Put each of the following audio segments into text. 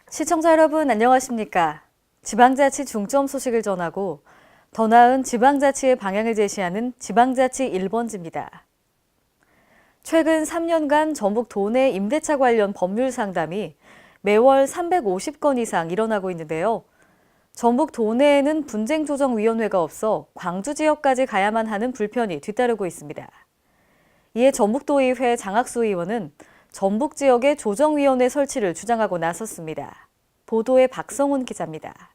시청자 여러분 안녕하십니까? 지방자치 중점 소식을 전하고 더 나은 지방자치의 방향을 제시하는 지방자치 1번지입니다. 최근 3년간 전북 도내 임대차 관련 법률 상담이 매월 350건 이상 일어나고 있는데요. 전북 도내에는 분쟁조정위원회가 없어 광주 지역까지 가야만 하는 불편이 뒤따르고 있습니다. 이에 전북도의회 장학수 의원은 전북 지역의 조정위원회 설치를 주장하고 나섰습니다. 보도에 박성훈 기자입니다.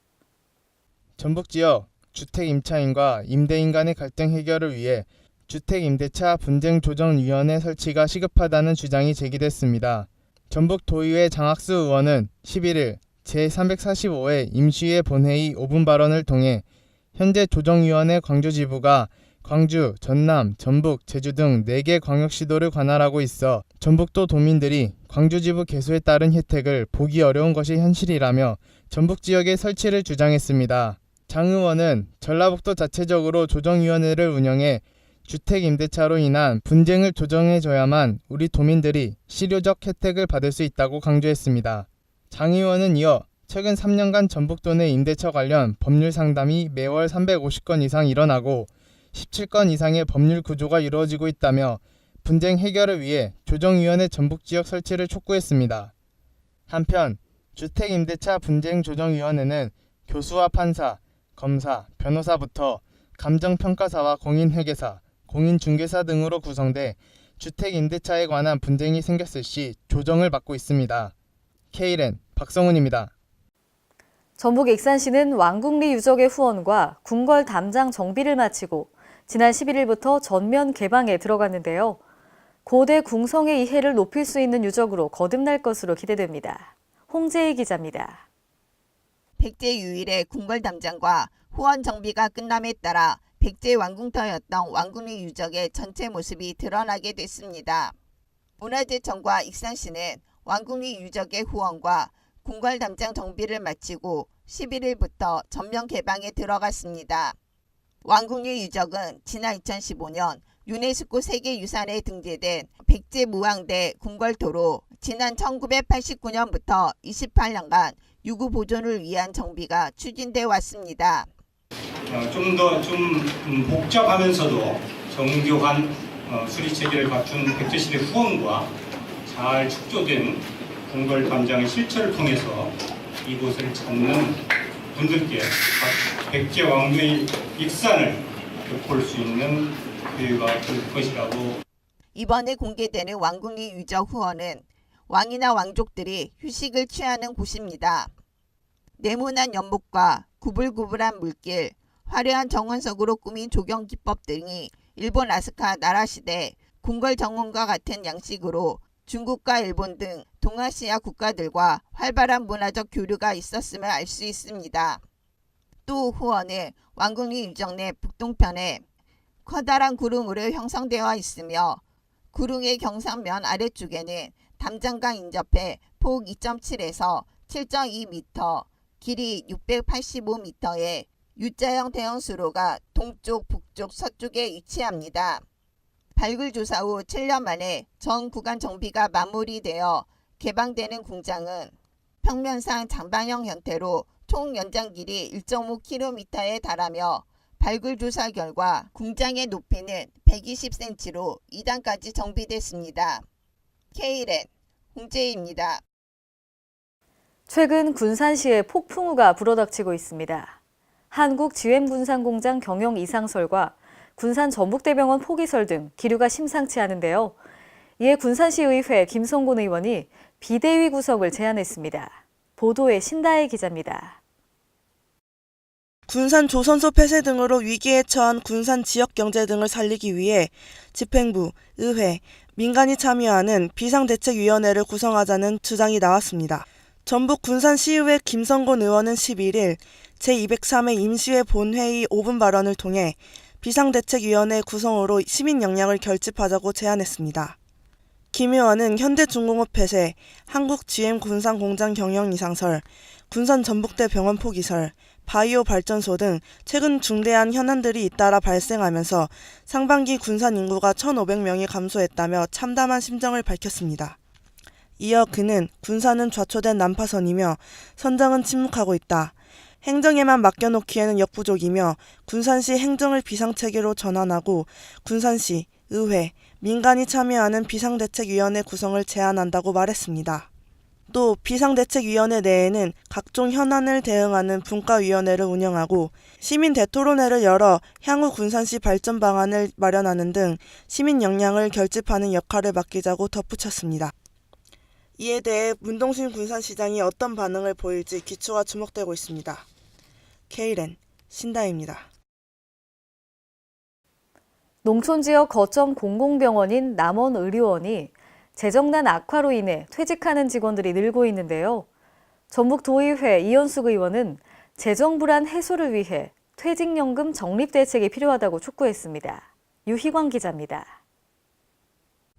전북 지역 주택임차인과 임대인 간의 갈등 해결을 위해 주택임대차 분쟁조정위원회 설치가 시급하다는 주장이 제기됐습니다. 전북도의회 장학수 의원은 11일 제345회 임시회 본회의 5분 발언을 통해 현재 조정위원회 광주지부가 광주, 전남, 전북, 제주 등 4개 광역시도를 관할하고 있어 전북도 도민들이 광주지부 개소에 따른 혜택을 보기 어려운 것이 현실이라며 전북 지역의 설치를 주장했습니다. 장 의원은 전라북도 자체적으로 조정위원회를 운영해 주택임대차로 인한 분쟁을 조정해줘야만 우리 도민들이 실효적 혜택을 받을 수 있다고 강조했습니다. 장 의원은 이어 최근 3년간 전북도 내 임대차 관련 법률 상담이 매월 350건 이상 일어나고 17건 이상의 법률 구조가 이루어지고 있다며 분쟁 해결을 위해 조정위원회 전북지역 설치를 촉구했습니다. 한편 주택임대차 분쟁조정위원회는 교수와 판사, 검사, 변호사부터 감정평가사와 공인회계사, 공인중개사 등으로 구성돼 주택임대차에 관한 분쟁이 생겼을 시 조정을 맡고 있습니다. K랜 박성훈입니다. 전북 익산시는 왕궁리 유적의 후원과 궁궐 담장 정비를 마치고 지난 11일부터 전면 개방에 들어갔는데요. 고대 궁성의 이해를 높일 수 있는 유적으로 거듭날 것으로 기대됩니다. 홍재희 기자입니다. 백제 유일의 궁궐 담장과 후원 정비가 끝남에 따라 백제 왕궁터였던 왕궁리 유적의 전체 모습이 드러나게 됐습니다. 문화재청과 익산시는 왕궁리 유적의 후원과 궁궐 담장 정비를 마치고 11일부터 전면 개방에 들어갔습니다. 왕궁리 유적은 지난 2015년 유네스코 세계유산에 등재된 백제 무왕대 궁궐토로 지난 1989년부터 28년간 유구 보존을 위한 정비가 추진돼 왔습니다. 좀 더 복잡하면서도 정교한 수리 체계를 갖춘 백제시대 후원과 잘 축조된 궁궐 담장의 실체를 통해서 이곳을 찾는 분들께 백제 왕조의 익산을 볼 수 있는 기회가 될 것이라고. 이번에 공개되는 왕궁리 유적 후원은 왕이나 왕족들이 휴식을 취하는 곳입니다. 네모난 연못과 구불구불한 물길, 화려한 정원석으로 꾸민 조경 기법 등이 일본 아스카 나라시대 궁궐 정원과 같은 양식으로 중국과 일본 등 동아시아 국가들과 활발한 문화적 교류가 있었음을 알 수 있습니다. 또 후원은 왕궁리 유적 내 북동편에 커다란 구릉으로 형성되어 있으며 구릉의 경사면 아래쪽에는 담장과 인접해 폭 2.7에서 7.2m, 길이 685m의 U자형 대형 수로가 동쪽, 북쪽, 서쪽에 위치합니다. 발굴 조사 후 7년 만에 전 구간 정비가 마무리되어 개방되는 궁장은 평면상 장방형 형태로 총 연장 길이 1.5km에 달하며 발굴 조사 결과 궁장의 높이는 120cm로 2단까지 정비됐습니다. K랜 홍재희입니다. 최근 군산시에 폭풍우가 불어닥치고 있습니다. 한국GM군산공장 경영 이상설과 군산 전북대병원 포기설 등 기류가 심상치 않은데요. 이에 군산시의회 김성곤 의원이 비대위 구성을 제안했습니다. 보도에 신다혜 기자입니다. 군산 조선소 폐쇄 등으로 위기에 처한 군산 지역 경제 등을 살리기 위해 집행부, 의회, 민간이 참여하는 비상대책위원회를 구성하자는 주장이 나왔습니다. 전북 군산시의회 김성곤 의원은 11일 제203회 임시회 본회의 5분 발언을 통해 비상대책위원회 구성으로 시민 역량을 결집하자고 제안했습니다. 김 의원은 현대중공업 폐쇄, 한국 GM 군산 공장 경영 이상설, 군산 전북대 병원 포기설, 바이오 발전소 등 최근 중대한 현안들이 잇따라 발생하면서 상반기 군산 인구가 1,500명이 감소했다며 참담한 심정을 밝혔습니다. 이어 그는 군산은 좌초된 난파선이며 선장은 침묵하고 있다. 행정에만 맡겨놓기에는 역부족이며 군산시 행정을 비상체계로 전환하고 군산시, 의회, 민간이 참여하는 비상대책위원회 구성을 제안한다고 말했습니다. 또 비상대책위원회 내에는 각종 현안을 대응하는 분과위원회를 운영하고 시민 대토론회를 열어 향후 군산시 발전 방안을 마련하는 등 시민 역량을 결집하는 역할을 맡기자고 덧붙였습니다. 이에 대해 문동신 군산시장이 어떤 반응을 보일지 기초가 주목되고 있습니다. K랜 신다입니다. 농촌지역 거점 공공병원인 남원의료원이 재정난 악화로 인해 퇴직하는 직원들이 늘고 있는데요. 전북도의회 이현숙 의원은 재정 불안 해소를 위해 퇴직연금 적립대책이 필요하다고 촉구했습니다. 유희광 기자입니다.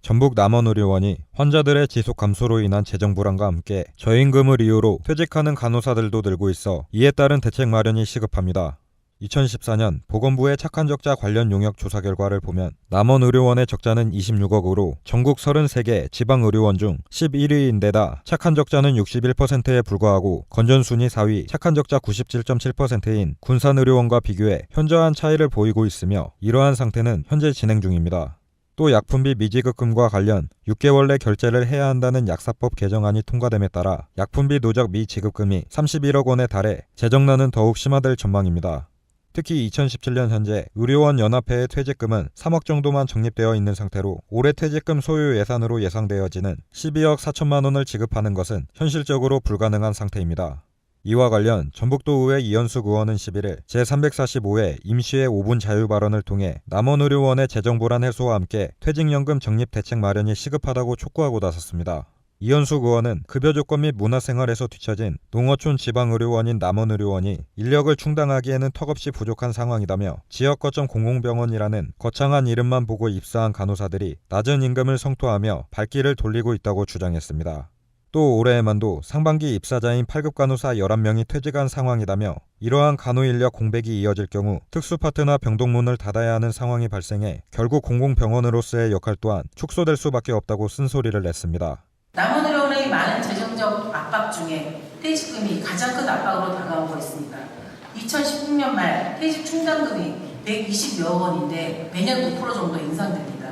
전북 남원의료원이 환자들의 지속 감소로 인한 재정 불안과 함께 저임금을 이유로 퇴직하는 간호사들도 늘고 있어 이에 따른 대책 마련이 시급합니다. 2014년 보건부의 착한 적자 관련 용역 조사 결과를 보면 남원의료원의 적자는 26억으로 전국 33개 지방의료원 중 11위인데다 착한 적자는 61%에 불과하고 건전순위 4위 착한 적자 97.7%인 군산의료원과 비교해 현저한 차이를 보이고 있으며 이러한 상태는 현재 진행 중입니다. 또 약품비 미지급금과 관련 6개월 내 결제를 해야 한다는 약사법 개정안이 통과됨에 따라 약품비 누적 미지급금이 31억 원에 달해 재정난은 더욱 심화될 전망입니다. 특히 2017년 현재 의료원 연합회의 퇴직금은 3억 정도만 적립되어 있는 상태로 올해 퇴직금 소요 예산으로 예상되어지는 12억 4천만 원을 지급하는 것은 현실적으로 불가능한 상태입니다. 이와 관련 전북도의회 이현숙 의원은 11일 제345회 임시회 5분 자유 발언을 통해 남원의료원의 재정 불안 해소와 함께 퇴직연금 적립 대책 마련이 시급하다고 촉구하고 나섰습니다. 이현숙 의원은 급여 조건 및 문화생활에서 뒤처진 농어촌 지방의료원인 남원의료원이 인력을 충당하기에는 턱없이 부족한 상황이다며 지역 거점 공공병원이라는 거창한 이름만 보고 입사한 간호사들이 낮은 임금을 성토하며 발길을 돌리고 있다고 주장했습니다. 또 올해에만도 상반기 입사자인 8급 간호사 11명이 퇴직한 상황이다며 이러한 간호인력 공백이 이어질 경우 특수파트나 병동문을 닫아야 하는 상황이 발생해 결국 공공병원으로서의 역할 또한 축소될 수밖에 없다고 쓴소리를 냈습니다. 남원의료원의 많은 재정적 압박 중에 퇴직금이 가장 큰 압박으로 다가오고 있습니다. 2016년 말 퇴직 충당금이 120여 원인데 매년 5% 정도 인상됩니다.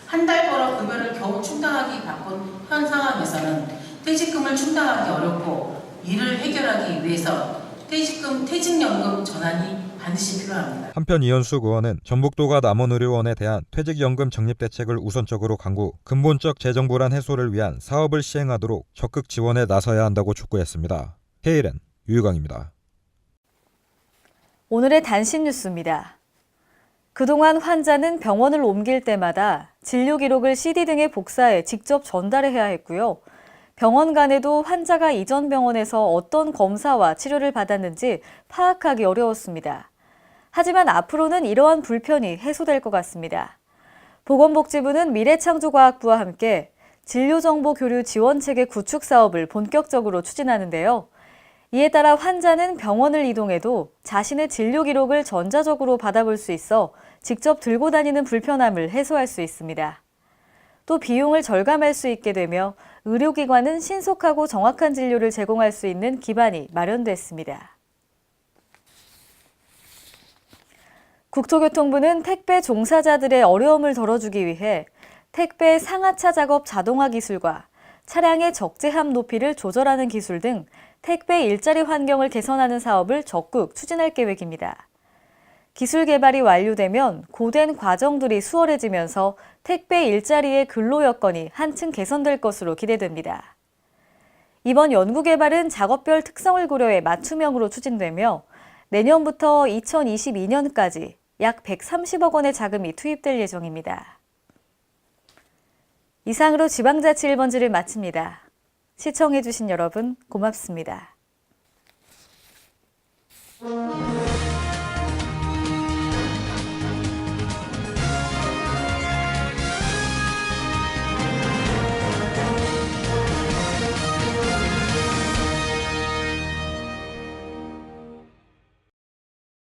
한 달 벌어 급여를 겨우 충당하기 바쁜 현 상황에서는 퇴직금을 충당하기 어렵고 이를 해결하기 위해서 퇴직연금 전환이 반드시 필요합니다. 한편 이현숙 의원은 전북도가 남원의료원에 대한 퇴직연금 적립 대책을 우선적으로 강구, 근본적 재정 불안 해소를 위한 사업을 시행하도록 적극 지원에 나서야 한다고 촉구했습니다. K랜 유희광입니다. 오늘의 단신 뉴스입니다. 그동안 환자는 병원을 옮길 때마다 진료 기록을 CD 등에 복사해 직접 전달해야 했고요. 병원 간에도 환자가 이전 병원에서 어떤 검사와 치료를 받았는지 파악하기 어려웠습니다. 하지만 앞으로는 이러한 불편이 해소될 것 같습니다. 보건복지부는 미래창조과학부와 함께 진료정보 교류 지원체계 구축 사업을 본격적으로 추진하는데요. 이에 따라 환자는 병원을 이동해도 자신의 진료 기록을 전자적으로 받아볼 수 있어 직접 들고 다니는 불편함을 해소할 수 있습니다. 또 비용을 절감할 수 있게 되며 의료기관은 신속하고 정확한 진료를 제공할 수 있는 기반이 마련됐습니다. 국토교통부는 택배 종사자들의 어려움을 덜어주기 위해 택배 상하차 작업 자동화 기술과 차량의 적재함 높이를 조절하는 기술 등 택배 일자리 환경을 개선하는 사업을 적극 추진할 계획입니다. 기술 개발이 완료되면 고된 과정들이 수월해지면서 택배 일자리의 근로 여건이 한층 개선될 것으로 기대됩니다. 이번 연구 개발은 작업별 특성을 고려해 맞춤형으로 추진되며 내년부터 2022년까지 약 130억 원의 자금이 투입될 예정입니다. 이상으로 지방자치 1번지를 마칩니다. 시청해주신 여러분 고맙습니다.